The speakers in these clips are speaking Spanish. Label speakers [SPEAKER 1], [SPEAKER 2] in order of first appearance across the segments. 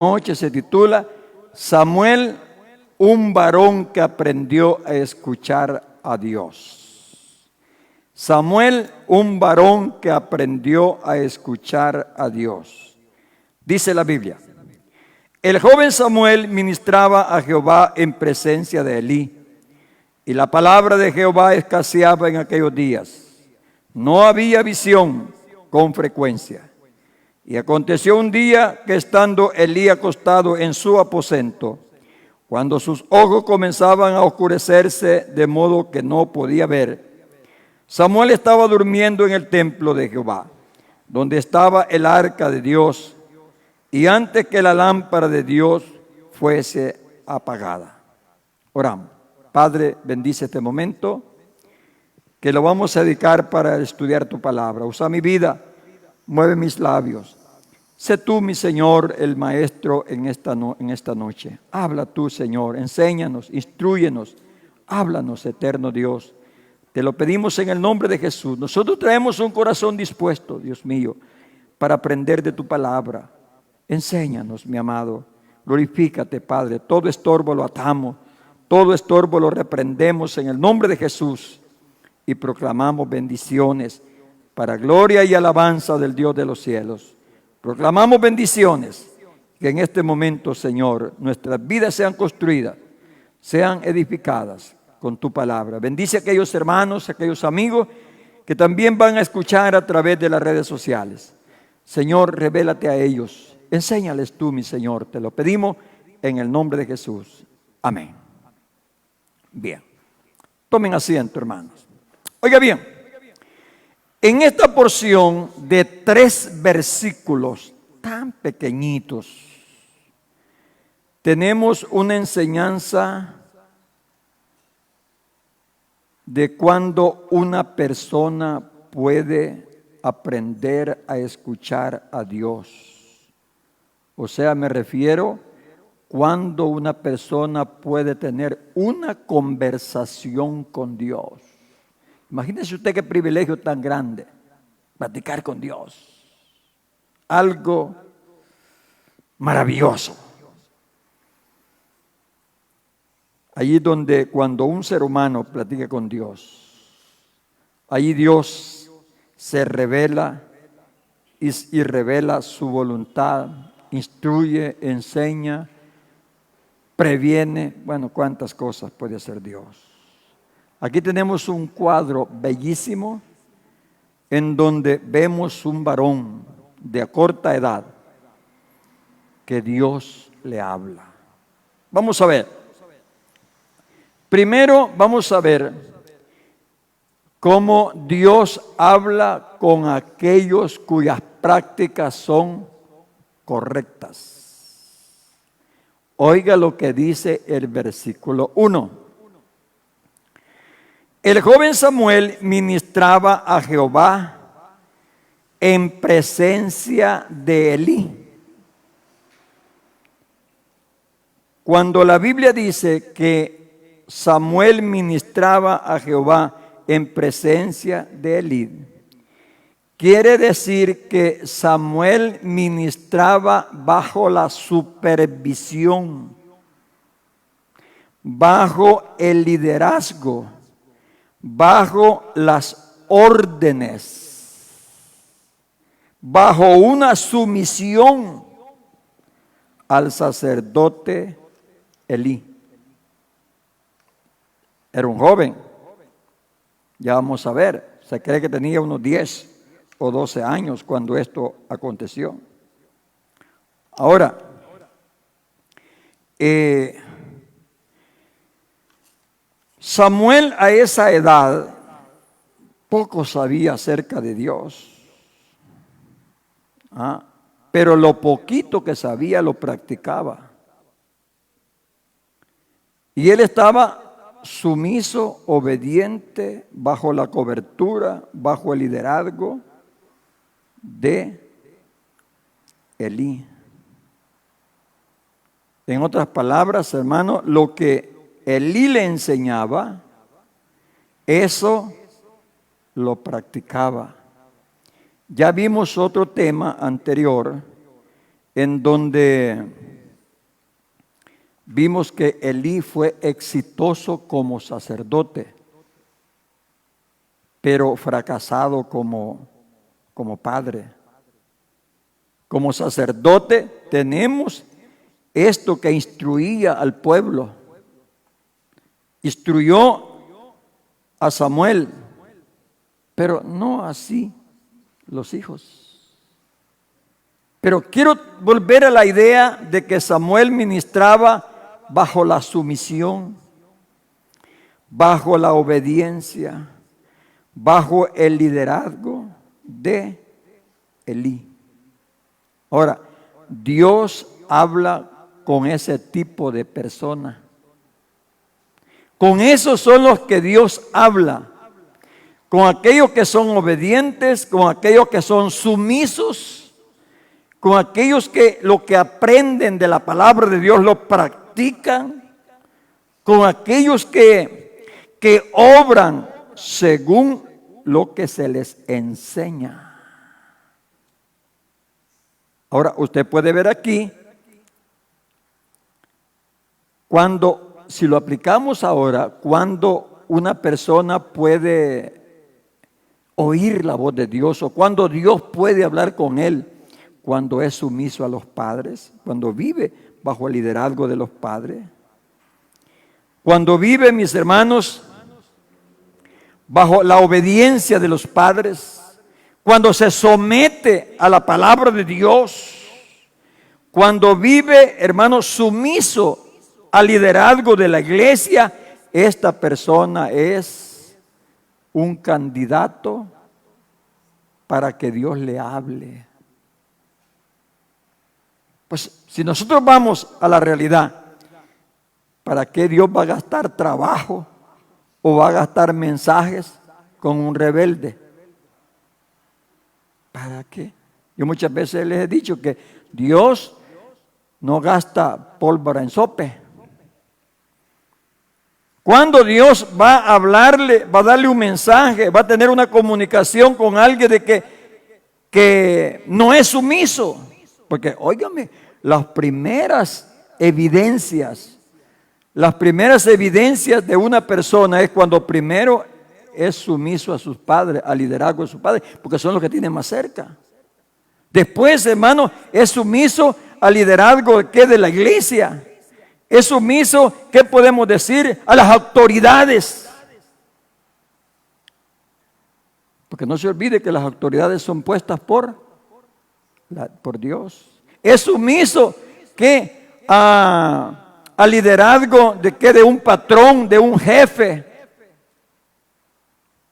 [SPEAKER 1] noche se titula Samuel, un varón que aprendió a escuchar a Dios. Samuel, un varón que aprendió a escuchar a Dios. Dice la Biblia: el joven Samuel ministraba a Jehová en presencia de Elí, y la palabra de Jehová escaseaba en aquellos días. No había visión con frecuencia. Y aconteció un día que estando Elí acostado en su aposento, cuando sus ojos comenzaban a oscurecerse de modo que no podía ver, Samuel estaba durmiendo en el templo de Jehová, donde estaba el arca de Dios, y antes que la lámpara de Dios fuese apagada. Oramos. Padre, bendice este momento, que lo vamos a dedicar para estudiar tu palabra. Usa mi vida, mueve mis labios. Sé tú, mi Señor, el maestro en esta noche. Habla tú, Señor, enséñanos, instrúyenos, háblanos, eterno Dios. Te lo pedimos en el nombre de Jesús. Nosotros traemos un corazón dispuesto, Dios mío, para aprender de tu palabra. Enséñanos, mi amado. Glorifícate, Padre. Todo estorbo lo atamos, todo estorbo lo reprendemos en el nombre de Jesús y proclamamos bendiciones para gloria y alabanza del Dios de los cielos. Proclamamos bendiciones, que en este momento, Señor, nuestras vidas sean construidas, sean edificadas con tu palabra. Bendice a aquellos hermanos, a aquellos amigos que también van a escuchar a través de las redes sociales. Señor, revélate a ellos. Enséñales tú, mi Señor. Te lo pedimos en el nombre de Jesús. Amén. Bien. Tomen asiento, hermanos. Oiga bien. En esta porción de 3 versículos tan pequeñitos, tenemos una enseñanza de cuando una persona puede aprender a escuchar a Dios. O sea, me refiero cuando una persona puede tener una conversación con Dios. Imagínese usted qué privilegio tan grande, platicar con Dios. Algo maravilloso. Allí donde cuando un ser humano platica con Dios, allí Dios se revela y revela su voluntad, instruye, enseña, previene. Bueno, cuántas cosas puede hacer Dios. Aquí tenemos un cuadro bellísimo en donde vemos un varón de corta edad que Dios le habla. Vamos a ver. Primero vamos a ver cómo Dios habla con aquellos cuyas prácticas son correctas. Oiga lo que dice el versículo 1. El joven Samuel ministraba a Jehová en presencia de Elí. Cuando la Biblia dice que Samuel ministraba a Jehová en presencia de Elí, quiere decir que Samuel ministraba bajo la supervisión, bajo el liderazgo, bajo las órdenes, bajo una sumisión al sacerdote Elí. Era un joven, ya vamos a ver, se cree que tenía unos 10 o 12 años cuando esto aconteció. Ahora, Samuel a esa edad poco sabía acerca de Dios, pero lo poquito que sabía lo practicaba. Y él estaba sumiso, obediente, bajo la cobertura, bajo el liderazgo de Elí. En otras palabras, hermano, lo que Elí le enseñaba, eso lo practicaba. Ya vimos otro tema anterior en donde vimos que Elí fue exitoso como sacerdote, pero fracasado como padre. Como sacerdote tenemos esto que instruía al pueblo. Instruyó a Samuel, pero no así los hijos. Pero quiero volver a la idea de que Samuel ministraba bajo la sumisión, bajo la obediencia, bajo el liderazgo de Elí. Ahora, Dios habla con ese tipo de persona. Con esos son los que Dios habla. Con aquellos que son obedientes, con aquellos que son sumisos, con aquellos que lo que aprenden de la palabra de Dios lo practican, con aquellos que obran según lo que se les enseña. Ahora, usted puede ver aquí, si lo aplicamos ahora, cuando una persona puede oír la voz de Dios o cuando Dios puede hablar con él, cuando es sumiso a los padres, cuando vive bajo el liderazgo de los padres, cuando vive, mis hermanos, bajo la obediencia de los padres, cuando se somete a la palabra de Dios, cuando vive, hermanos, sumiso al liderazgo de la iglesia, esta persona es un candidato para que Dios le hable. Pues si nosotros vamos a la realidad, ¿para qué Dios va a gastar trabajo o va a gastar mensajes con un rebelde? ¿Para qué? Yo muchas veces les he dicho que Dios no gasta pólvora en sope. Cuando Dios va a hablarle, va a darle un mensaje, va a tener una comunicación con alguien de que no es sumiso. Porque, óigame, las primeras evidencias de una persona es cuando primero es sumiso a sus padres, al liderazgo de sus padres, porque son los que tienen más cerca. Después, hermano, es sumiso al liderazgo de la iglesia. Es sumiso, ¿qué podemos decir? A las autoridades. Porque no se olvide que las autoridades son puestas por Dios. Es sumiso que al liderazgo de un patrón, de un jefe.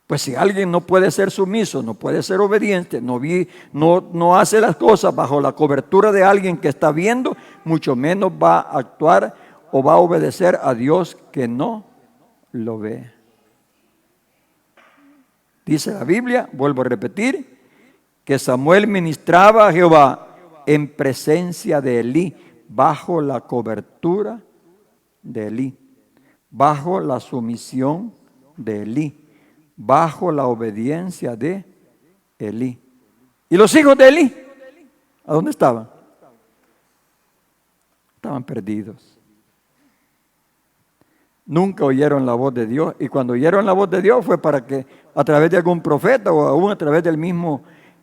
[SPEAKER 1] Pues si alguien no puede ser sumiso, no puede ser obediente, no hace las cosas bajo la cobertura de alguien que está viendo, mucho menos va a actuar o va a obedecer a Dios que no lo ve. Dice la Biblia, vuelvo a repetir, que Samuel ministraba a Jehová en presencia de Elí, bajo la cobertura de Elí, bajo la sumisión de Elí, bajo la obediencia de Elí. ¿Y los hijos de Elí? ¿A dónde estaban? Estaban perdidos. Nunca oyeron la voz de Dios, y cuando oyeron la voz de Dios fue para que a través de algún profeta o aún a través del mismo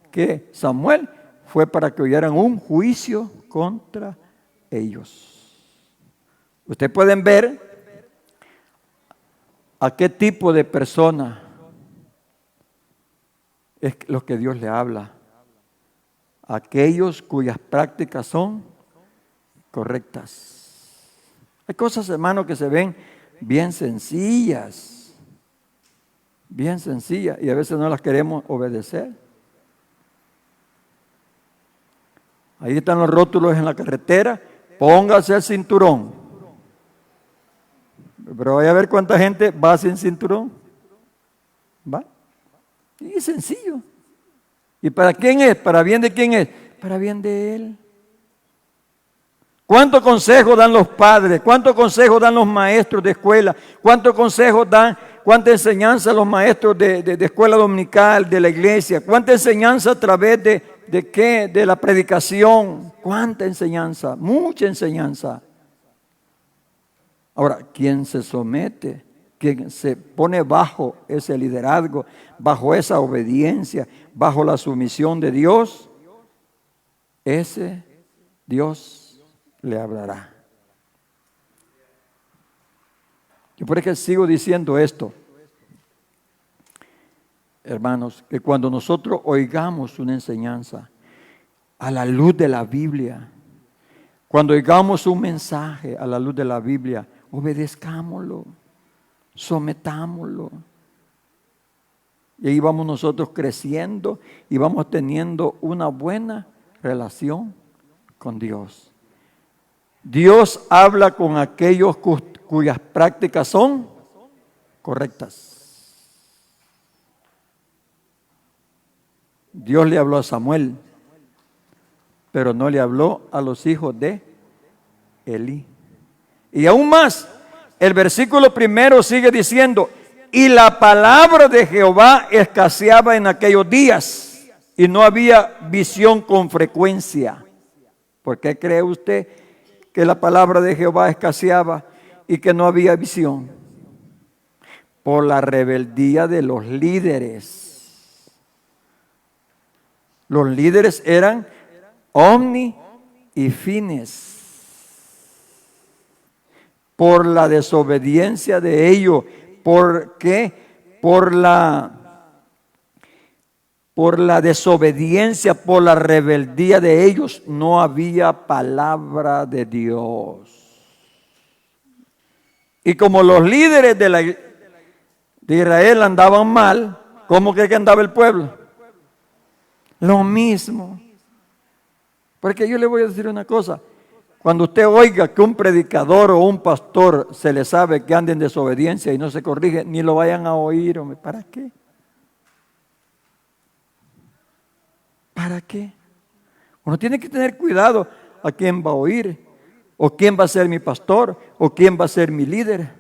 [SPEAKER 1] que Samuel, fue para que oyeran un juicio contra ellos. Ustedes pueden ver a qué tipo de persona es lo que Dios le habla. Aquellos cuyas prácticas son correctas. Hay cosas, hermano, que se ven bien sencillas, y a veces no las queremos obedecer. Ahí están los rótulos en la carretera, póngase el cinturón. Pero vaya a ver cuánta gente va sin cinturón. ¿Va? Y es sencillo. ¿Y para quién es? ¿Para bien de quién es? Para bien de él. ¿Cuántos consejos dan los padres? ¿Cuántos consejos dan los maestros de escuela? ¿Cuántos consejos dan? ¿Cuánta enseñanza los maestros de escuela dominical, de la iglesia? ¿Cuánta enseñanza a través de ¿De qué? De la predicación. ¿Cuánta enseñanza? Mucha enseñanza. Ahora, ¿quién se somete? ¿Quién se pone bajo ese liderazgo, bajo esa obediencia, bajo la sumisión de Dios? Ese Dios le hablará. Yo por eso sigo diciendo esto, hermanos, que cuando nosotros oigamos una enseñanza a la luz de la Biblia, cuando oigamos un mensaje a la luz de la Biblia, obedezcámoslo, sometámoslo. Y ahí vamos nosotros creciendo y vamos teniendo una buena relación con Dios. Dios habla con aquellos cuyas prácticas son correctas. Dios le habló a Samuel, pero no le habló a los hijos de Elí. Y aún más, el versículo primero sigue diciendo, y la palabra de Jehová escaseaba en aquellos días, y no había visión con frecuencia. ¿Por qué cree usted que la palabra de Jehová escaseaba y que no había visión? Por la rebeldía de los líderes. Los líderes eran Omni y Fines. Por la desobediencia de ellos. ¿Por qué? Por la desobediencia, por la rebeldía de ellos, no había palabra de Dios. Y como los líderes de Israel andaban mal, ¿cómo cree que andaba el pueblo? Lo mismo. Porque yo le voy a decir una cosa. Cuando usted oiga que un predicador o un pastor se le sabe que anda en desobediencia y no se corrige, ni lo vayan a oír, hombre. ¿Para qué? ¿Para qué? Uno tiene que tener cuidado a quién va a oír, o quién va a ser mi pastor, o quién va a ser mi líder.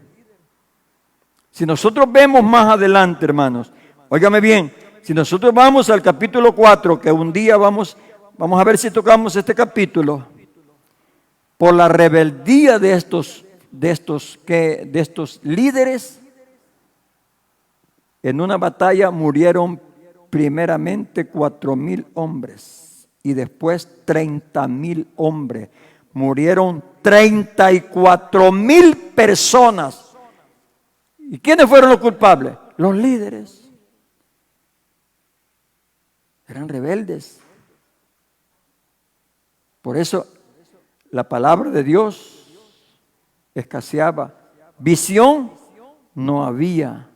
[SPEAKER 1] Si nosotros vemos más adelante, hermanos, óigame bien, si nosotros vamos al capítulo 4, que un día vamos a ver si tocamos este capítulo, por la rebeldía de estos líderes, en una batalla murieron primeramente 4,000 hombres y después 30,000 hombres. Murieron 34,000 personas. ¿Y quiénes fueron los culpables? Los líderes. Eran rebeldes. Por eso la palabra de Dios escaseaba. Visión no había.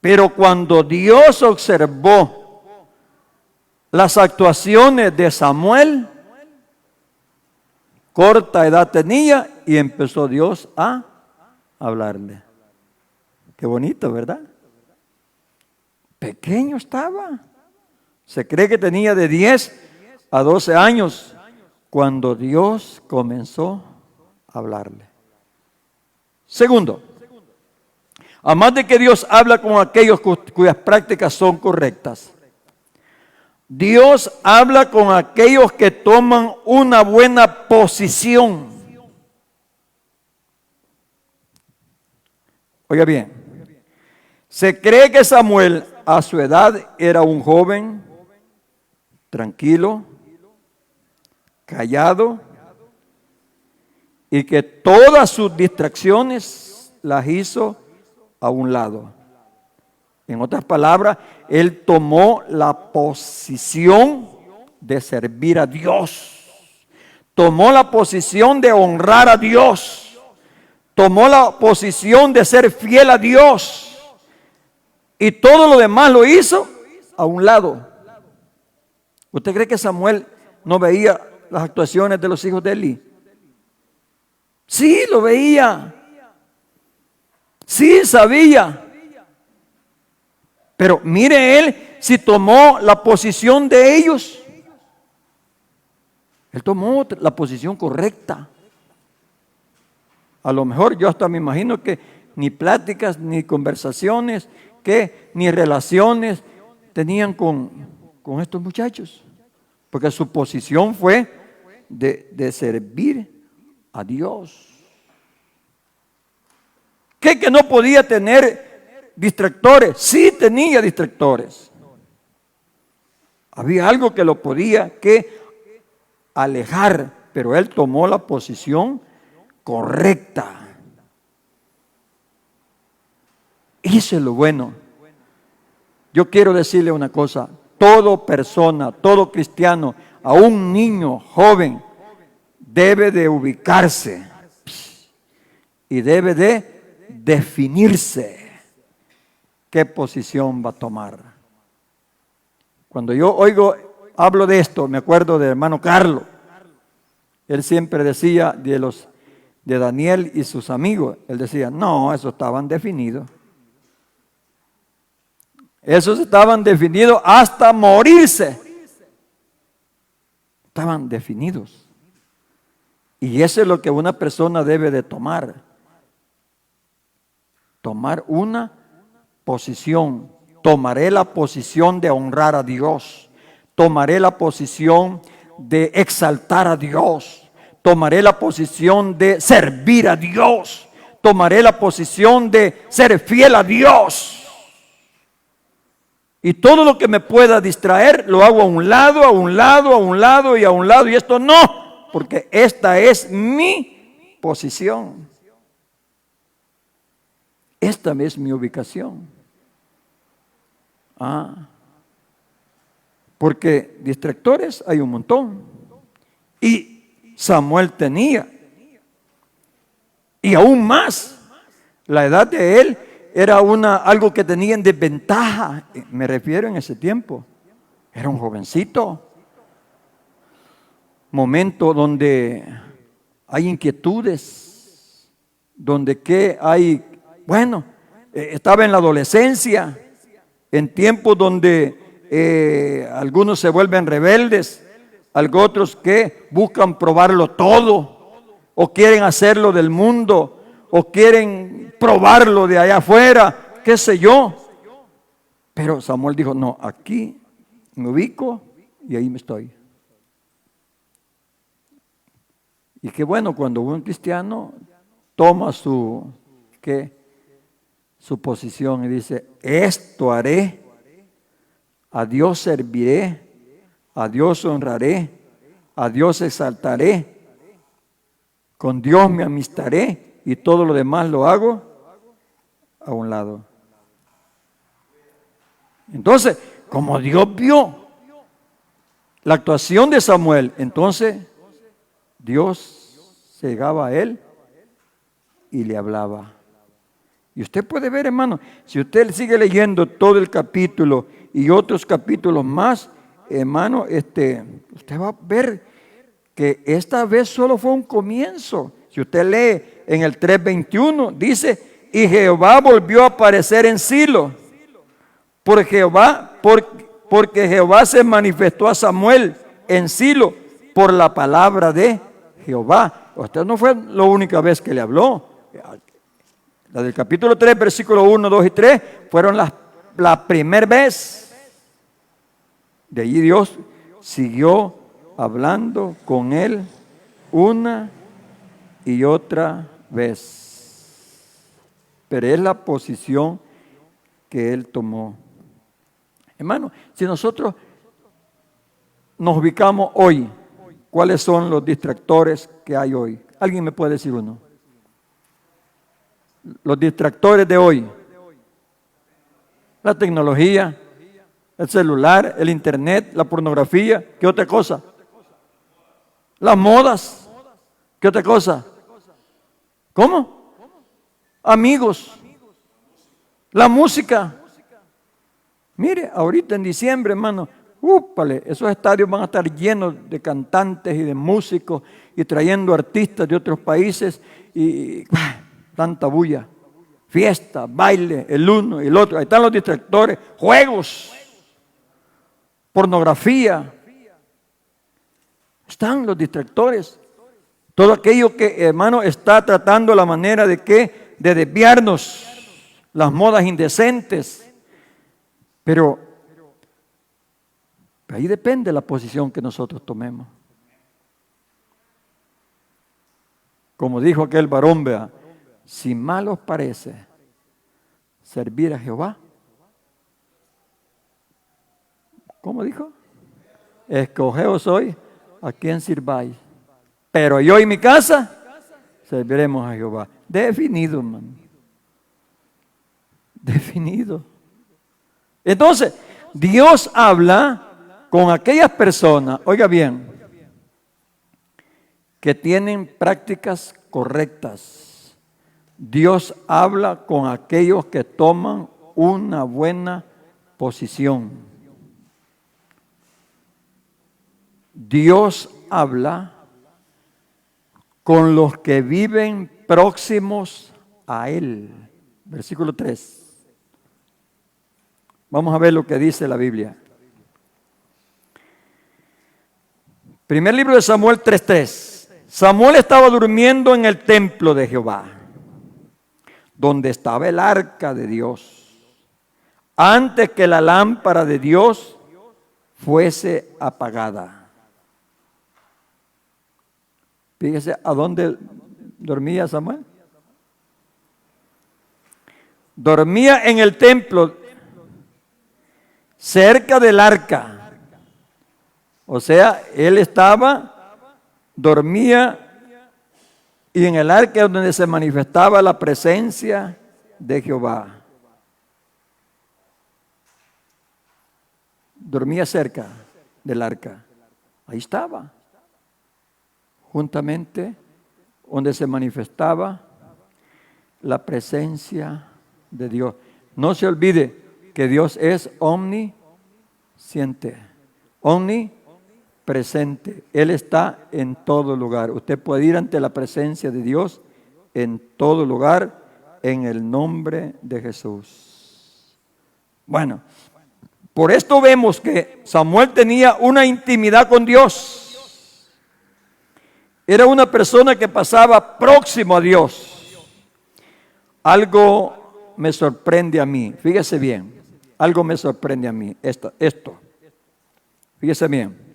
[SPEAKER 1] Pero cuando Dios observó las actuaciones de Samuel, corta edad tenía y empezó Dios a hablarle. Qué bonito, ¿verdad? Pequeño estaba. Se cree que tenía de 10 a 12 años cuando Dios comenzó a hablarle. Segundo, además de que Dios habla con aquellos cuyas prácticas son correctas, Dios habla con aquellos que toman una buena posición. Oiga bien, se cree que Samuel a su edad era un joven tranquilo, callado, y que todas sus distracciones las hizo a un lado. En otras palabras, él tomó la posición de servir a Dios. Tomó la posición de honrar a Dios. Tomó la posición de ser fiel a Dios. Y todo lo demás lo hizo a un lado. ¿Usted cree que Samuel no veía las actuaciones de los hijos de Elí? Sí, lo veía. Sí, sabía. Pero mire él si tomó la posición de ellos. Él tomó la posición correcta. A lo mejor yo hasta me imagino que ni pláticas, ni conversaciones, ni relaciones tenían con estos muchachos. porque su posición fue de servir a Dios. ¿Qué que no podía tener distractores? Sí tenía distractores. Había algo que lo podía que alejar, pero él tomó la posición correcta. Eso es lo bueno. Yo quiero decirle una cosa: toda persona, todo cristiano, aún niño, joven, debe de ubicarse y debe de definirse qué posición va a tomar. Cuando yo hablo de esto, me acuerdo del hermano Carlos. Él siempre decía de Daniel y sus amigos, él decía, no, esos estaban definidos. Esos estaban definidos hasta morirse. Estaban definidos. Y eso es lo que una persona debe de tomar. Tomar una posición. Tomaré la posición de honrar a Dios. Tomaré la posición de exaltar a Dios. Tomaré la posición de servir a Dios. Tomaré la posición de ser fiel a Dios. Y todo lo que me pueda distraer, lo hago a un lado, a un lado, a un lado y a un lado. Y esto no, porque esta es mi posición. Esta es mi ubicación. Porque distractores hay un montón. Y Samuel tenía. Y aún más, la edad de él era algo que tenía en desventaja. Me refiero en ese tiempo. Era un jovencito. Momento donde hay inquietudes. Donde estaba en la adolescencia. En tiempos donde algunos se vuelven rebeldes. Otros que buscan probarlo todo. O quieren hacerlo del mundo. O quieren probarlo de allá afuera, qué sé yo. Pero Samuel dijo, no, aquí me ubico y ahí me estoy. Y qué bueno cuando un cristiano toma su posición y dice, esto haré, a Dios serviré, a Dios honraré, a Dios exaltaré, con Dios me amistaré. Y todo lo demás lo hago a un lado. Entonces, como Dios vio la actuación de Samuel, entonces Dios se llegaba a él y le hablaba. Y usted puede ver, hermano, si usted sigue leyendo todo el capítulo y otros capítulos más, hermano, usted va a ver que esta vez solo fue un comienzo. Si usted lee en el 3:21, dice, y Jehová volvió a aparecer en Silo, porque Jehová se manifestó a Samuel en Silo por la palabra de Jehová. Usted no fue la única vez que le habló. La del capítulo 3, versículos 1, 2 y 3, fueron la primera vez. De allí Dios siguió hablando con él una y otra vez. Pero es la posición que él tomó. Hermano, si nosotros nos ubicamos hoy, ¿cuáles son los distractores que hay hoy? ¿Alguien me puede decir uno? Los distractores de hoy. La tecnología, el celular, el internet, la pornografía. ¿Qué otra cosa? Las modas. ¿Qué otra cosa? ¿Cómo? Amigos. La música. Mire, ahorita en diciembre, hermano, esos estadios van a estar llenos de cantantes y de músicos y trayendo artistas de otros países y tanta bulla. Fiesta, baile, el uno y el otro. Ahí están los distractores, juegos, pornografía. Están los distractores. Todo aquello que, hermano, está tratando la manera de desviarnos, las modas indecentes. Pero Ahí depende la posición que nosotros tomemos. Como dijo aquel varón, vea, si mal os parece servir a Jehová, ¿cómo dijo? Escogeos hoy a quién sirváis. Pero yo y mi casa serviremos a Jehová. Definido, hermano. Definido. Entonces, Dios habla con aquellas personas, oiga bien, que tienen prácticas correctas. Dios habla con aquellos que toman una buena posición. Dios habla con los que viven próximos a Él. Versículo 3. Vamos a ver lo que dice la Biblia. Primer libro de Samuel 3:3. Samuel estaba durmiendo en el templo de Jehová, donde estaba el arca de Dios, antes que la lámpara de Dios fuese apagada. Fíjese a dónde dormía Samuel. Dormía en el templo, cerca del arca. O sea, él dormía, y en el arca es donde se manifestaba la presencia de Jehová. Dormía cerca del arca. Ahí estaba, juntamente donde se manifestaba la presencia de Dios. No se olvide que Dios es omnisciente, omnipresente. Él está en todo lugar. Usted puede ir ante la presencia de Dios en todo lugar, en el nombre de Jesús. Bueno, por esto vemos que Samuel tenía una intimidad con Dios. Era una persona que pasaba próximo a Dios. Algo me sorprende a mí. Fíjese bien. Algo me sorprende a mí. Esto. Fíjese bien.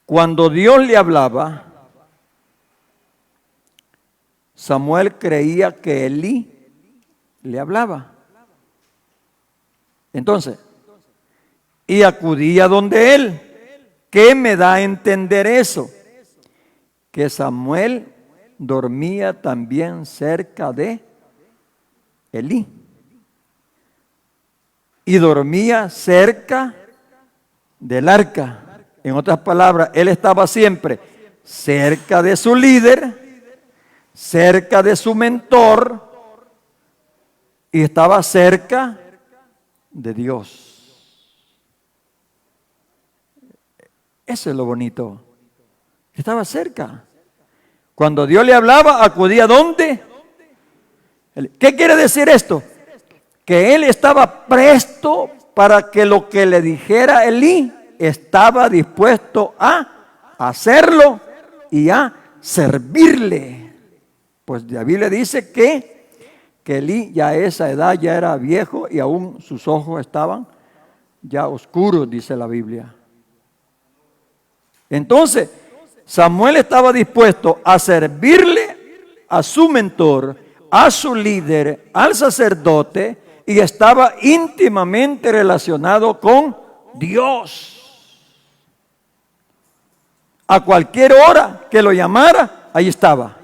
[SPEAKER 1] Cuando Dios le hablaba, Samuel creía que Elí le hablaba. Entonces, y acudía donde él. ¿Qué me da a entender eso? Que Samuel dormía también cerca de Elí. Y dormía cerca del arca. En otras palabras, él estaba siempre cerca de su líder, cerca de su mentor, y estaba cerca de Dios. Eso es lo bonito. Estaba cerca. Cuando Dios le hablaba, acudía ¿dónde? ¿Qué quiere decir esto? Que él estaba presto para que lo que le dijera Elí, estaba dispuesto a hacerlo y a servirle. Pues David le dice que Elí ya a esa edad ya era viejo y aún sus ojos estaban ya oscuros, dice la Biblia. Entonces, Samuel estaba dispuesto a servirle a su mentor, a su líder, al sacerdote, y estaba íntimamente relacionado con Dios. A cualquier hora que lo llamara, ahí estaba.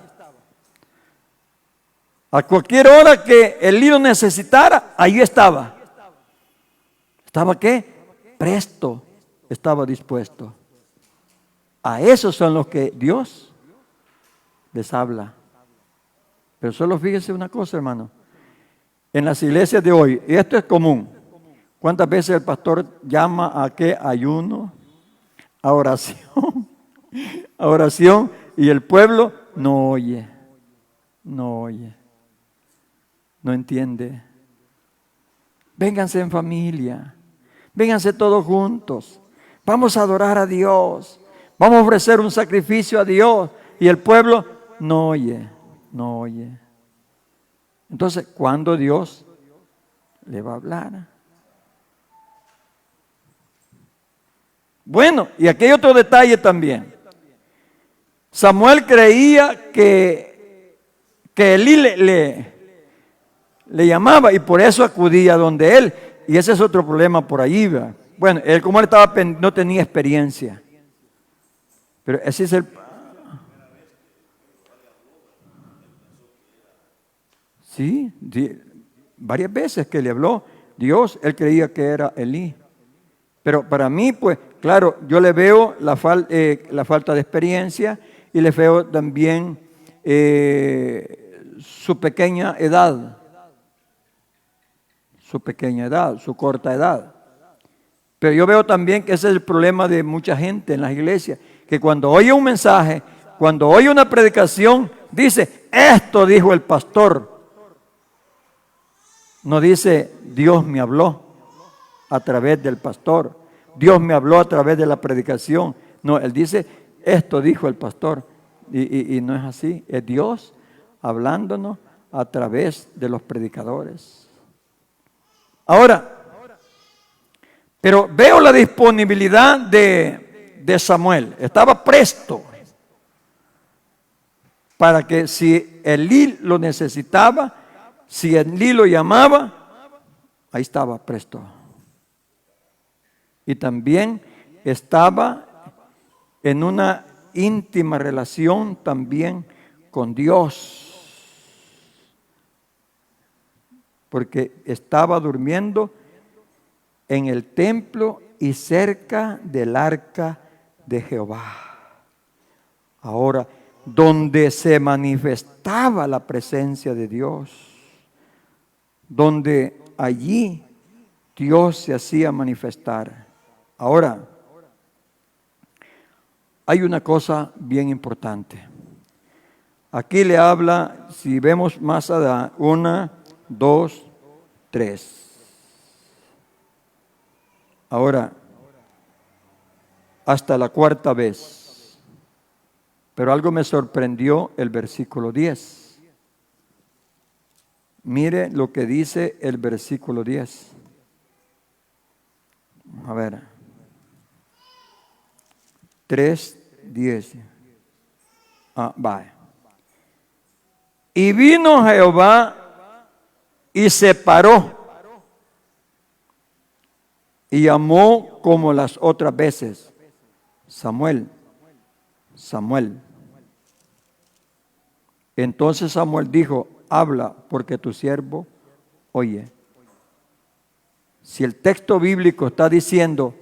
[SPEAKER 1] A cualquier hora que el líder necesitara, ahí estaba. ¿Estaba qué? Presto, estaba dispuesto. A esos son los que Dios les habla. Pero solo fíjese una cosa, hermano. En las iglesias de hoy, y esto es común. ¿Cuántas veces el pastor llama a qué? Ayuno, a oración, a oración, y el pueblo no oye, no entiende. Vénganse en familia, vénganse todos juntos, vamos a adorar a Dios, vamos a ofrecer un sacrificio a Dios, y el pueblo no oye. Entonces, ¿cuándo Dios le va a hablar? Bueno, y aquí hay otro detalle también. Samuel creía que Elí le llamaba y por eso acudía donde él. Y ese es otro problema por ahí, ¿verdad? Bueno, él como él estaba, no tenía experiencia. Pero ese es el... Sí, varias veces que le habló Dios, él creía que era Elí. Pero para mí, pues, claro, yo le veo la falta de experiencia y le veo también su pequeña edad, su corta edad. Pero yo veo también que ese es el problema de mucha gente en las iglesias, que cuando oye un mensaje, cuando oye una predicación, dice, esto dijo el pastor. No dice, Dios me habló a través del pastor. Dios me habló a través de la predicación. No, él dice, esto dijo el pastor. Y no es así. Es Dios hablándonos a través de los predicadores. Ahora, pero veo la disponibilidad de Samuel. Estaba presto para que si Elí lo necesitaba, si Elí lo llamaba, ahí estaba presto. Y también estaba en una íntima relación también con Dios. Porque estaba durmiendo en el templo y cerca del arca de Jehová. Ahora, donde se manifestaba la presencia de Dios, donde allí Dios se hacía manifestar. Ahora, hay una cosa bien importante. Aquí le habla, si vemos más allá, 1, 2, 3. Ahora, hasta la cuarta vez. Pero algo me sorprendió el versículo 10. Mire lo que dice el versículo 10. A ver. 3:10. Va. Y vino Jehová y se paró y llamó como las otras veces, Samuel, Samuel. Entonces Samuel dijo, habla porque tu siervo oye. Si el texto bíblico está diciendo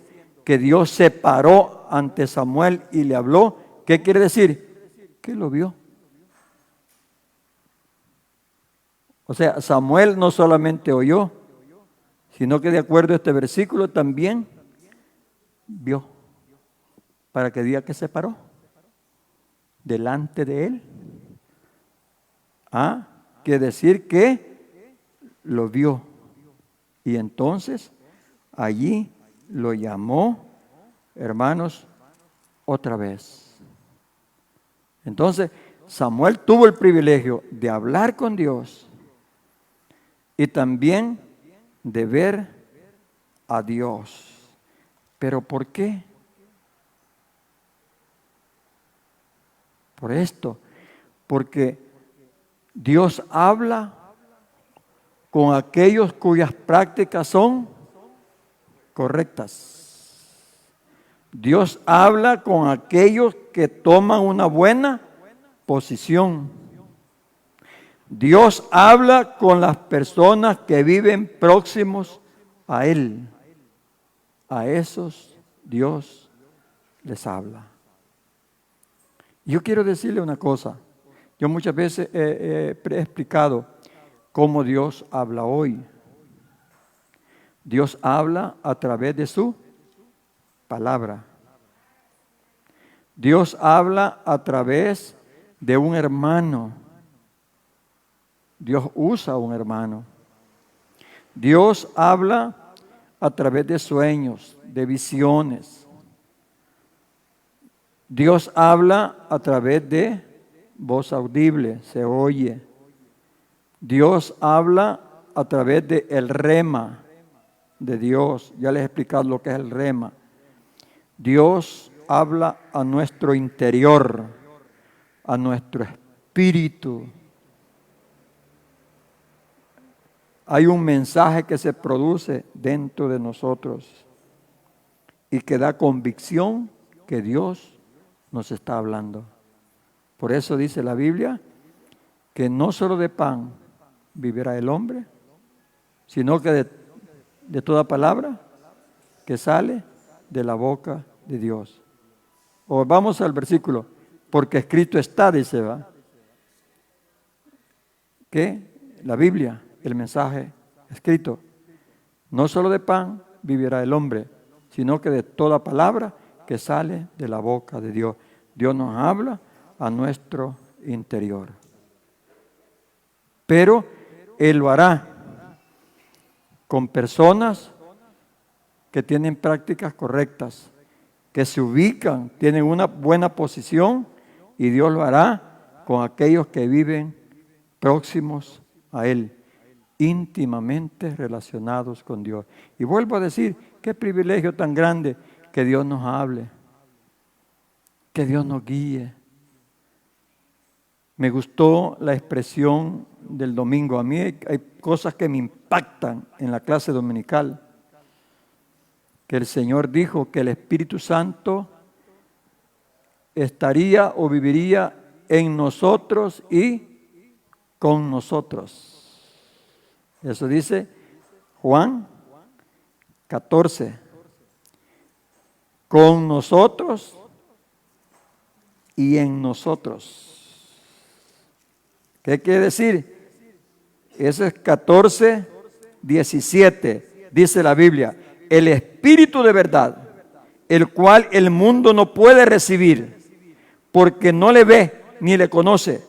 [SPEAKER 1] que Dios se paró ante Samuel y le habló, ¿qué quiere decir? Que lo vio. O sea, Samuel no solamente oyó, sino que de acuerdo a este versículo también vio, para que diga que se paró delante de él. Quiere decir que lo vio. Y entonces allí lo llamó, hermanos, otra vez. Entonces Samuel tuvo el privilegio de hablar con Dios y también de ver a Dios. ¿Pero por qué? Por esto, porque Dios habla con aquellos cuyas prácticas son correctas. Dios habla con aquellos que toman una buena posición. Dios habla con las personas que viven próximos a Él. A esos Dios les habla. Yo quiero decirle una cosa. Yo muchas veces he explicado cómo Dios habla hoy. Dios habla a través de su palabra. Dios habla a través de un hermano. Dios usa a un hermano. Dios habla a través de sueños, de visiones. Dios habla a través de voz audible, se oye. Dios habla a través de el rema de Dios. Ya les he explicado lo que es el rema. Dios habla a nuestro interior, a nuestro espíritu. Hay un mensaje que se produce dentro de nosotros y que da convicción que Dios nos está hablando. Por eso dice la Biblia que no solo de pan vivirá el hombre, sino que de toda palabra que sale de la boca de Dios. O vamos al versículo, porque escrito está, dice, ¿va? Que la Biblia, el mensaje escrito, no solo de pan vivirá el hombre, sino que de toda palabra que sale de la boca de Dios. Dios nos habla a nuestro interior. Pero Él lo hará con personas que tienen prácticas correctas, que se ubican, tienen una buena posición, y Dios lo hará con aquellos que viven próximos a Él, íntimamente relacionados con Dios. Y vuelvo a decir, qué privilegio tan grande que Dios nos hable, que Dios nos guíe. Me gustó la expresión del domingo. A mí hay cosas que me impactan en la clase dominical. Que el Señor dijo que el Espíritu Santo estaría o viviría en nosotros y con nosotros. Eso dice Juan 14. Con nosotros y en nosotros. ¿Qué quiere decir? Eso es 14, 17. Dice la Biblia, el Espíritu de verdad, el cual el mundo no puede recibir, porque no le ve ni le conoce,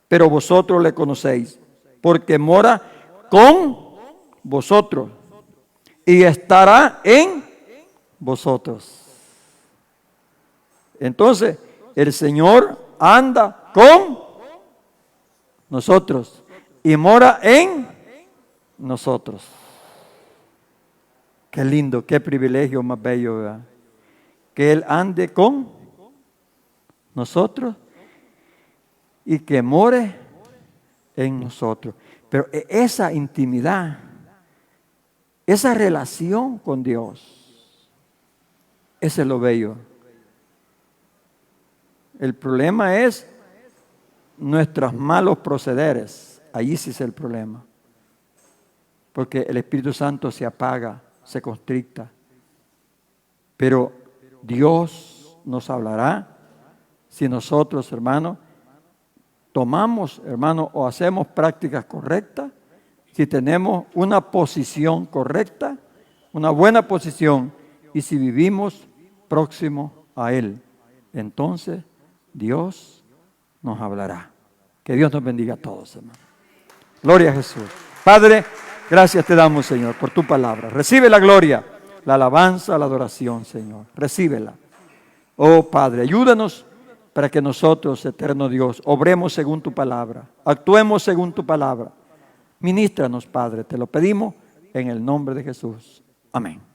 [SPEAKER 1] pero vosotros le conocéis, porque mora con vosotros y estará en vosotros. Entonces, el Señor anda con nosotros y mora en nosotros. Qué lindo, qué privilegio más bello, ¿verdad? Que Él ande con nosotros y que more en nosotros. Pero esa intimidad, esa relación con Dios, ese es lo bello. El problema es nuestros malos procederes. Allí sí es el problema. Porque el Espíritu Santo se apaga, se constricta. Pero Dios nos hablará si nosotros, hermanos, tomamos, hermanos, o hacemos prácticas correctas, si tenemos una posición correcta, una buena posición, y si vivimos próximo a Él. Entonces, Dios nos hablará. Que Dios nos bendiga a todos, hermanos. Gloria a Jesús. Padre, gracias te damos, Señor, por tu palabra. Recibe la gloria, la alabanza, la adoración, Señor. Recíbela. Oh, Padre, ayúdanos para que nosotros, eterno Dios, obremos según tu palabra, actuemos según tu palabra. Ministranos, Padre, te lo pedimos en el nombre de Jesús. Amén.